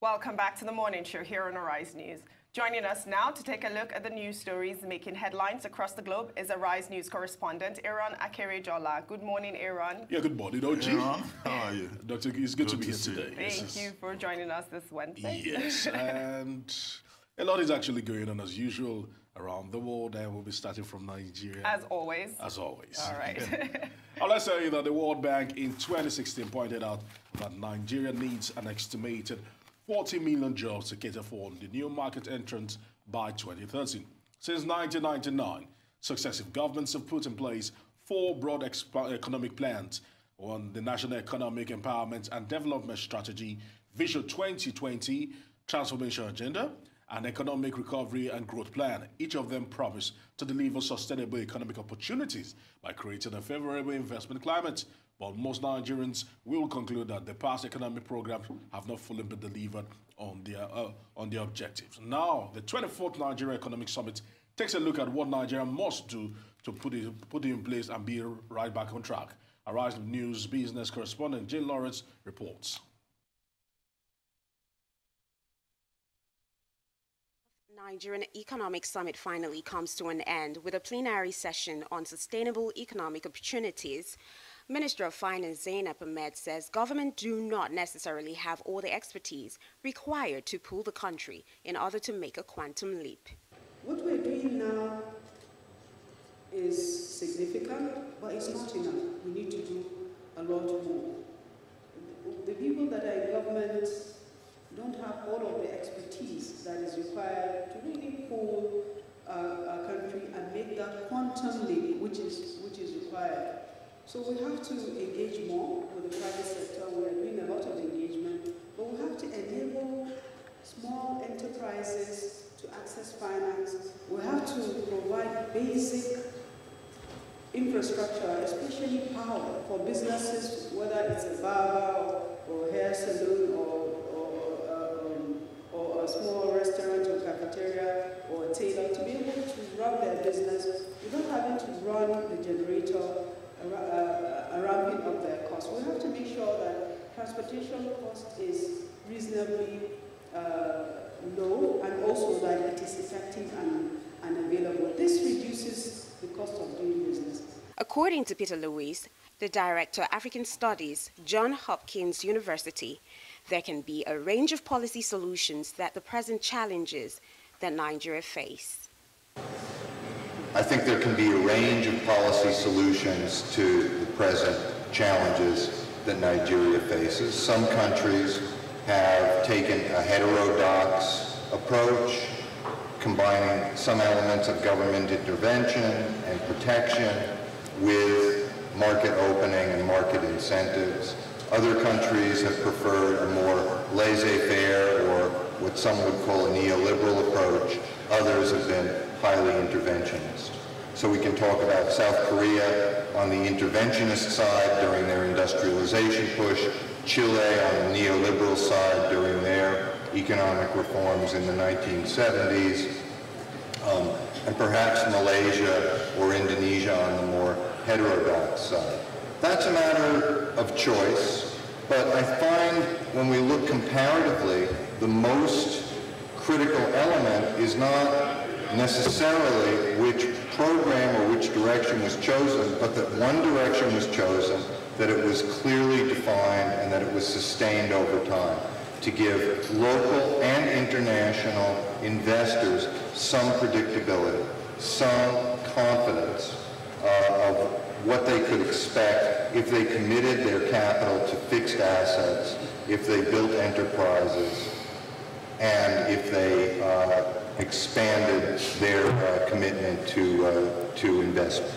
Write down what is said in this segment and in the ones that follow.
Welcome back to the morning show here on Arise News. Joining us now to take a look at the news stories making headlines across the globe is Arise News correspondent Aron Akerejola. Good morning, Aron. Yeah, good morning, OG. How are you? Doctor, it's good to be here today. Thank you for joining us this Wednesday. Yes, and a lot is actually going on as usual around the world, and we'll be starting from Nigeria. As always. As always. All right. Now, let's tell you that the World Bank in 2016 pointed out that Nigeria needs an estimated 40 million jobs to cater for the new market entrants by 2030. Since 1999, successive governments have put in place 4 broad economic plans on the National Economic Empowerment and Development Strategy, Vision 2020, Transformation Agenda, and Economic Recovery and Growth Plan. Each of them promise to deliver sustainable economic opportunities by creating a favorable investment climate. But most Nigerians will conclude that the past economic programs have not fully been delivered on their objectives. Now, the 24th Nigeria Economic Summit takes a look at what Nigeria must do to put it in place and be right back on track. Arise News business correspondent Jane Lawrence reports. Nigerian Economic Summit finally comes to an end with a plenary session on sustainable economic opportunities. Minister of Finance Zainab Ahmed says government do not necessarily have all the expertise required to pull the country in order to make a quantum leap. What we're doing now is significant, but it's not enough. We need to do a lot more. The people that are in government don't have all of the expertise that is required to really pull our country and make that quantum leap which is required. So we have to engage more with the private sector. We are doing a lot of engagement, but we have to enable small enterprises to access finance. We have to provide basic infrastructure, especially power for businesses, whether it's a barber or hair salon or a small restaurant or cafeteria or a tailor, to be able to run their business without having to run the generator, ramping up their costs. We have to make sure that transportation cost is reasonably low, and also that it is effective and available. This reduces the cost of doing business. According to Peter Lewis, the Director of African Studies, Johns Hopkins University, there can be a range of policy solutions that the present challenges that Nigeria face. I think there can be a range of policy solutions to the present challenges that Nigeria faces. Some countries have taken a heterodox approach, combining some elements of government intervention and protection with market opening and market incentives. Other countries have preferred a more laissez-faire, or what some would call a neoliberal approach. Others have been highly interventionist. So we can talk about South Korea on the interventionist side during their industrialization push, Chile on the neoliberal side during their economic reforms in the 1970s, and perhaps Malaysia or Indonesia on the more heterodox side. That's a matter of choice, but I find when we look comparatively, the most critical element is not necessarily which program or which direction was chosen, but that one direction was chosen, that it was clearly defined, and that it was sustained over time to give local and international investors some predictability, some confidence of what they could expect if they committed their capital to fixed assets, if they built enterprises, and if they expanded their commitment to investment.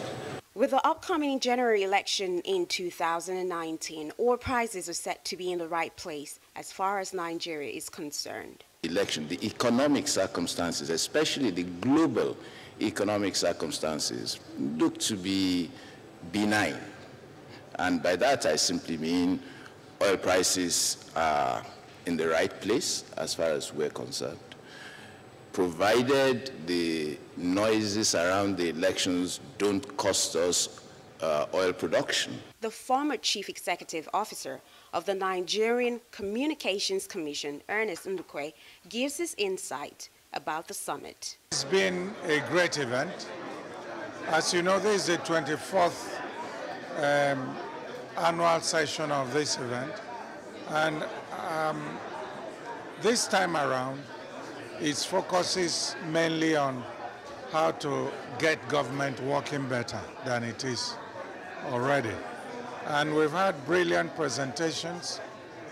With the upcoming general election in 2019, all prices are set to be in the right place as far as Nigeria is concerned. Election, the economic circumstances, especially the global economic circumstances, look to be benign. And by that I simply mean oil prices are in the right place as far as we're concerned, provided the noises around the elections don't cost us oil production. The former Chief Executive Officer of the Nigerian Communications Commission, Ernest Ndukwe, gives his insight about the summit. It's been a great event. As you know, this is the 24th annual session of this event. And this time around, it focuses mainly on how to get government working better than it is already. And we've had brilliant presentations.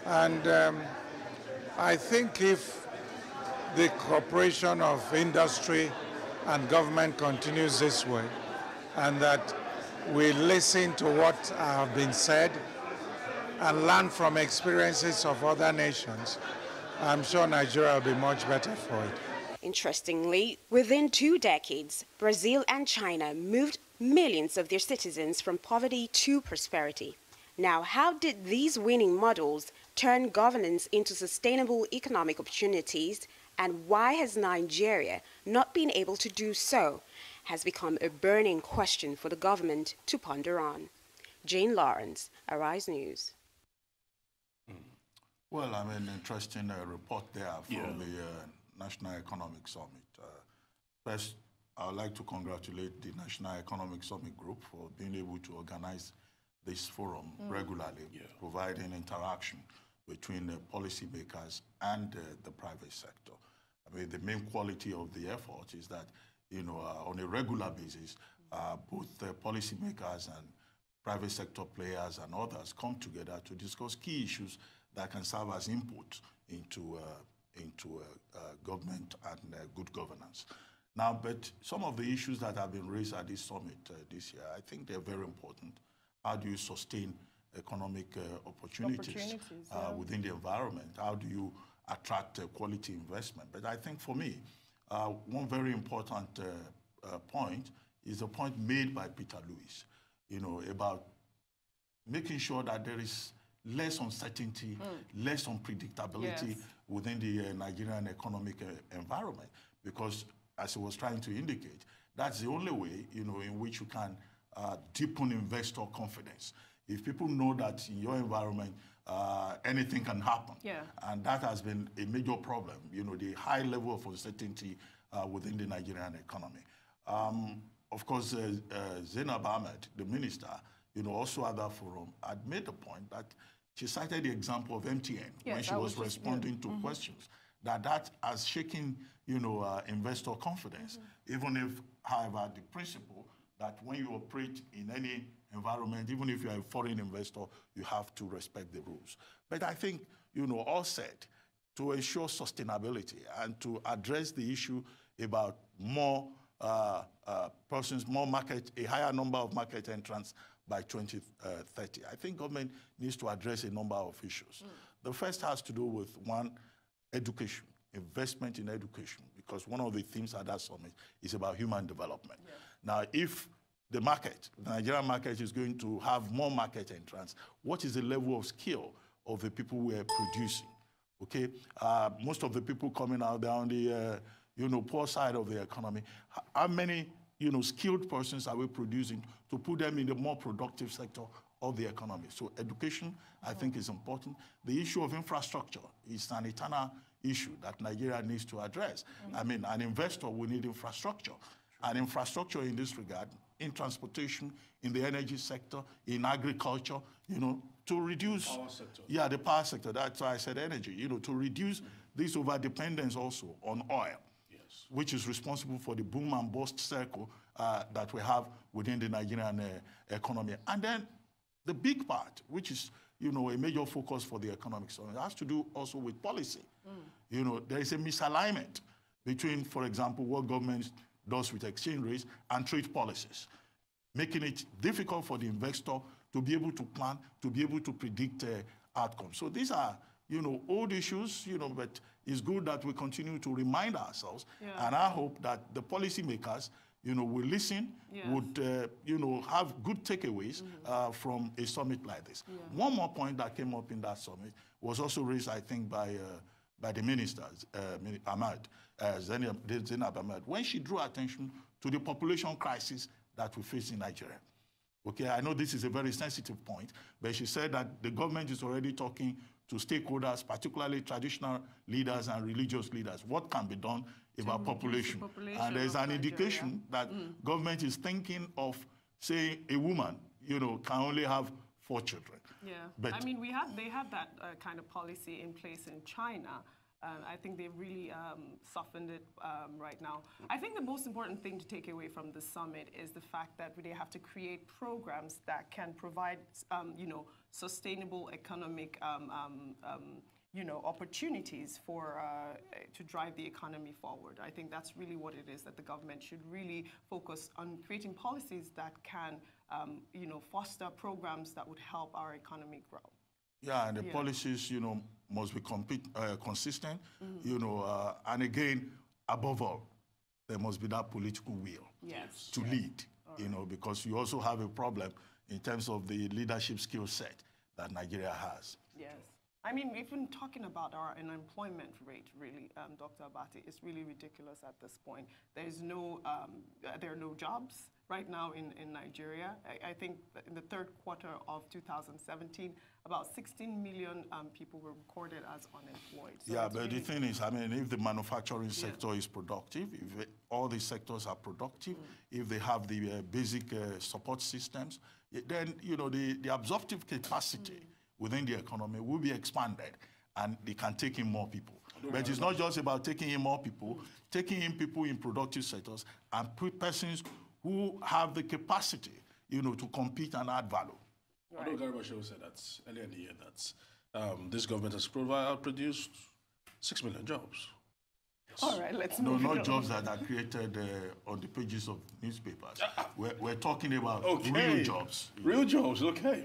And I think if the cooperation of industry and government continues this way, and that we listen to what have been said and learn from experiences of other nations, I'm sure Nigeria will be much better for it. Interestingly, within 2 decades, Brazil and China moved millions of their citizens from poverty to prosperity. Now, how did these winning models turn governance into sustainable economic opportunities, and why has Nigeria not been able to do so, has become a burning question for the government to ponder on. Jane Lawrence, Arise News. Well, I mean, interesting report there from the National Economic Summit. First, I would like to congratulate the National Economic Summit Group for being able to organize this forum regularly, providing interaction between policymakers and the private sector. I mean, the main quality of the effort is that, you know, on a regular basis, both policymakers and private sector players and others come together to discuss key issues that can serve as input into government and good governance. Now, but some of the issues that have been raised at this summit this year, I think they're very important. How do you sustain economic opportunities within the environment? How do you attract quality investment? But I think for me, one very important point is the point made by Peter Lewis, you know, about making sure that there is less uncertainty, less unpredictability within the Nigerian economic environment. Because, as he was trying to indicate, that's the only way, you know, in which you can deepen investor confidence. If people know that in your environment, anything can happen. And that has been a major problem, you know, the high level of uncertainty within the Nigerian economy. Of course, Zainab Ahmed, the minister, you know, also at that forum, had made the point that she cited the example of MTN when she was responding to questions, that has shaken, you know, investor confidence, even if, however, the principle that when you operate in any environment, even if you're a foreign investor, you have to respect the rules. But I think, you know, all said, to ensure sustainability and to address the issue about more persons, more market, a higher number of market entrants by 2030, I think government needs to address a number of issues. The first has to do with, one, education, investment in education, because one of the themes at that summit is about human development. Now, if the market, the Nigerian market, is going to have more market entrants, what is the level of skill of the people we are producing? Okay, most of the people coming out there on the you know, poor side of the economy, how many, you know, skilled persons are we producing to put them in the more productive sector of the economy? So education, I think, is important. The issue of infrastructure is an eternal issue that Nigeria needs to address. I mean, an investor will need infrastructure. And infrastructure in this regard, in transportation, in the energy sector, in agriculture, you know, to reduce... Power sector. Yeah, the power sector. That's why I said energy, you know, to reduce this over-dependence also on oil, which is responsible for the boom and bust circle that we have within the Nigerian economy. And then the big part, which is, you know, a major focus for the economic summit, has to do also with policy. You know, there is a misalignment between, for example, what government does with exchange rates and trade policies, making it difficult for the investor to be able to plan, to be able to predict outcomes. So these are, you know, old issues, you know, but it's good that we continue to remind ourselves. And I hope that the policymakers, you know, will listen, would, you know, have good takeaways from a summit like this. One more point that came up in that summit was also raised, I think, by the ministers, Zainab Ahmed, when she drew attention to the population crisis that we face in Nigeria. Okay, I know this is a very sensitive point, but she said that the government is already talking to stakeholders, particularly traditional leaders and religious leaders, what can be done about population. And there's an indication that government is thinking of, say, a woman, you know, can only have 4 children. Yeah, but I mean, they had that kind of policy in place in China. I think they've really softened it right now. I think the most important thing to take away from the summit is the fact that they have to create programs that can provide, you know, sustainable economic, you know, opportunities for to drive the economy forward. I think that's really what it is, that the government should really focus on creating policies that can, you know, foster programs that would help our economy grow. Yeah, and the policies, you know, must be consistent, you know, and again, above all, there must be that political will to lead, you know, because you also have a problem in terms of the leadership skill set that Nigeria has. Yes. I mean, even talking about our unemployment rate, really, Dr. Abati, is really ridiculous at this point. There are no jobs right now in Nigeria. I think that in the third quarter of 2017, about 16 million people were recorded as unemployed. So yeah, but really the thing is, I mean, if the manufacturing sector is productive, if all these sectors are productive, if they have the basic support systems, then, you know, the absorptive capacity within the economy will be expanded, and they can take in more people. But it's not just about taking in more people, taking in people in productive sectors and persons who have the capacity, you know, to compete and add value. Right. Aron Akerejola said that earlier in the year that this government has produced 6 million jobs. Yes. All right, let's move No, not jobs that are created on the pages of newspapers. We're talking about real jobs. Real jobs, okay.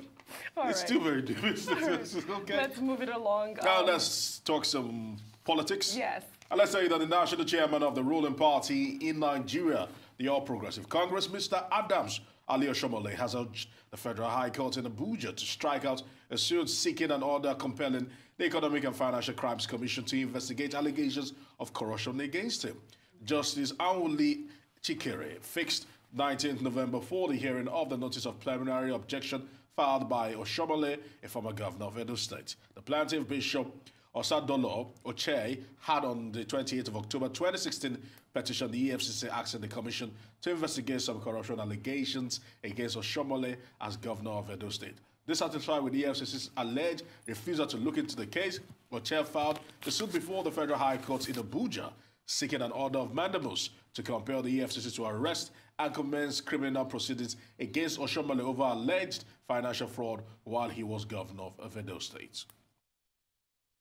It's still very deep. Okay. Let's move it along. Now let's talk some politics. Yes. And let's tell you that the national chairman of the ruling party in Nigeria, the All Progressive Congress, Mr. Adams Ali Oshomole, has urged the Federal High Court in Abuja to strike out a suit seeking an order compelling the Economic and Financial Crimes Commission to investigate allegations of corruption against him. Justice Anwuli Chikere fixed 19th November for the hearing of the notice of preliminary objection filed by Oshomole, a former governor of Edo State. The plaintiff, Bishop Osadolo Oche, had on the 28th of October 2016 petitioned the EFCC asking the commission to investigate some corruption allegations against Oshomole as governor of Edo State. Dissatisfied with the EFCC's alleged refusal to look into the case, Oche filed the suit before the Federal High Court in Abuja, seeking an order of mandamus to compel the EFCC to arrest and commence criminal proceedings against Oshomole over alleged financial fraud while he was governor of Edo State.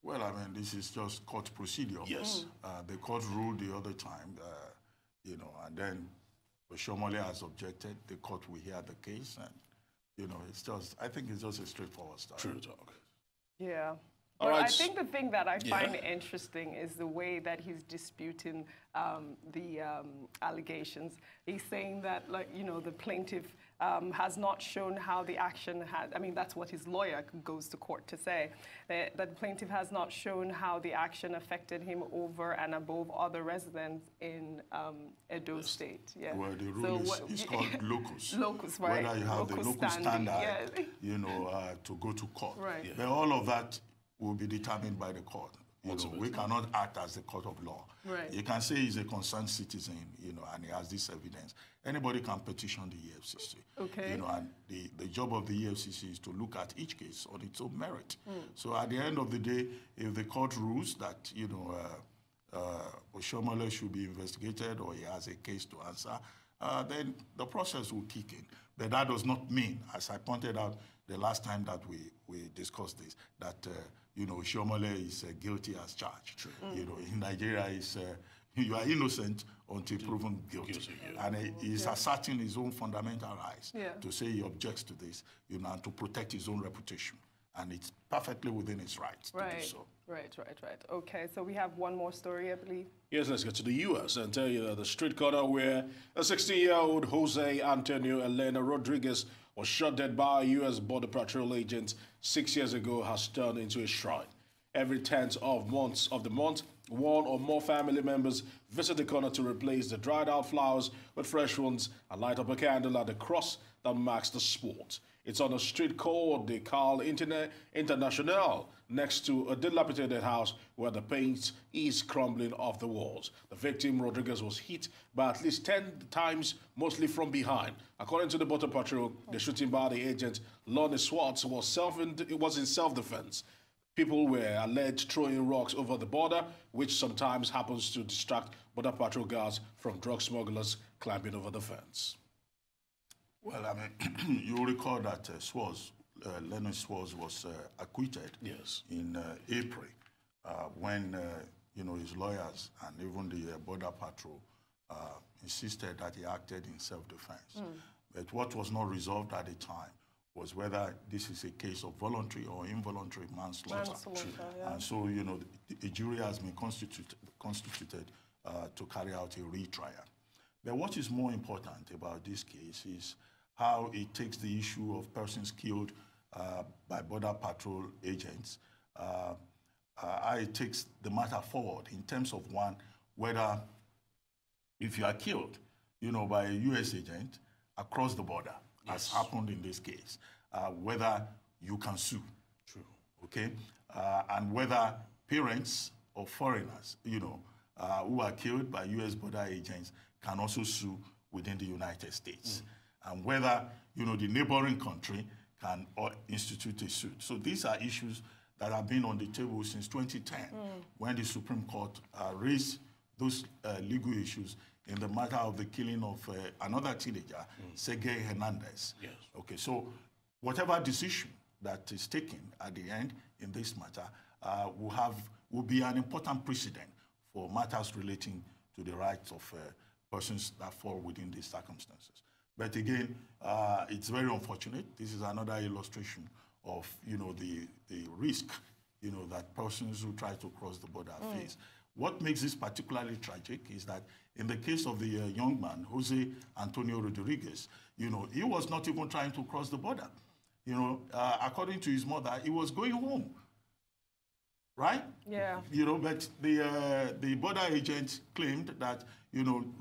Well, I mean, this is just court procedure. Yes. The court ruled the other time, you know, and then Oshomole has objected. The court will hear the case, and, you know, it's just, I think it's just a straightforward story. True talk. Yeah. All right. I think the thing that I find interesting is the way that he's disputing the allegations. He's saying that, like, you know, the plaintiff has not shown how the action had, I mean, that's what his lawyer goes to court to say, that the plaintiff has not shown how the action affected him over and above other residents in Edo State. Yeah. Well, the rule is called locus. Locus, right. Whether you have the locus standard, you know, to go to court. Right. Yeah. But all of that will be determined by the court. You know, we cannot act as the court of law. Right. You can say he's a concerned citizen, you know, and he has this evidence. Anybody can petition the EFCC. Okay. You know, and the job of the EFCC is to look at each case on its own merit. So at the end of the day, if the court rules that, you know, Oshomole should be investigated or he has a case to answer, then the process will kick in. But that does not mean, as I pointed out the last time that we discussed this, that you know, Oshomole is guilty as charged. You know, in Nigeria, you are innocent until proven guilty. And he is asserting his own fundamental rights to say he objects to this, you know, and to protect his own reputation. And it's perfectly within his rights to do so. Right. Okay, so we have one more story, I believe. Yes, let's get to the U.S. and tell you that the street corner where a 16-year-old Jose Antonio Elena Rodriguez was shot dead by a U.S. Border Patrol agent 6 years ago has turned into a shrine. Every 10th of the month, One or more family members visit the corner to replace the dried out flowers with fresh ones and light up a candle at the cross that marks the spot. It's on a street called the Carl International, next to a dilapidated house where the paint is crumbling off the walls. The victim, Rodriguez, was hit by at least 10 times, mostly from behind. According to the Border Patrol, the shooting by the agent, Lonnie Swartz, was in self-defense. People were alleged throwing rocks over the border, which sometimes happens to distract Border Patrol guards from drug smugglers climbing over the fence. Well, I mean, you recall that Leonard Swartz was acquitted in April when, his lawyers and even the Border Patrol insisted that he acted in self-defense. But what was not resolved at the time was whether this is a case of voluntary or involuntary manslaughter. Yeah. And so, a jury has been constituted to carry out a retrial. But what is more important about this case is how it takes the issue of persons killed by Border Patrol agents, how it takes the matter forward in terms of, one, whether if you are killed, by a U.S. agent across the border, as happened in this case, whether you can sue. True. Okay? And whether parents of foreigners, who are killed by U.S. border agents can also sue within the United States. And whether, the neighboring country can institute a suit. So these are issues that have been on the table since 2010, when the Supreme Court raised those legal issues in the matter of the killing of another teenager, Sergei Hernandez. Yes. Okay, so whatever decision that is taken at the end in this matter will be an important precedent for matters relating to the rights of persons that fall within these circumstances. But again, it's very unfortunate. This is another illustration of, the risk, that persons who try to cross the border face. What makes this particularly tragic is that in the case of the young man, Jose Antonio Rodriguez, he was not even trying to cross the border. According to his mother, he was going home, right? Yeah. But the border agent claimed that,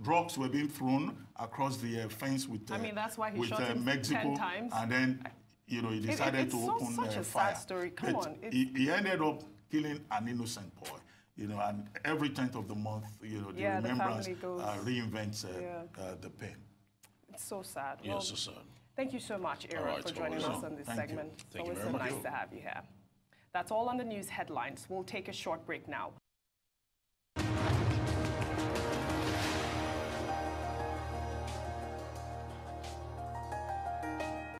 drugs were being thrown across the fence with that's why he shot him Mexico, 10 times. And then, he decided to open such a fire. sad story. Come on. He ended up killing an innocent boy. And every 10th of the month, the remembrance reinvents the pain. It's so sad. Yes, Well, so sad. Thank you so much, Aron, for joining us on this segment. Thank you It's very always much. so nice to have you here. That's all on the news headlines. We'll take a short break now.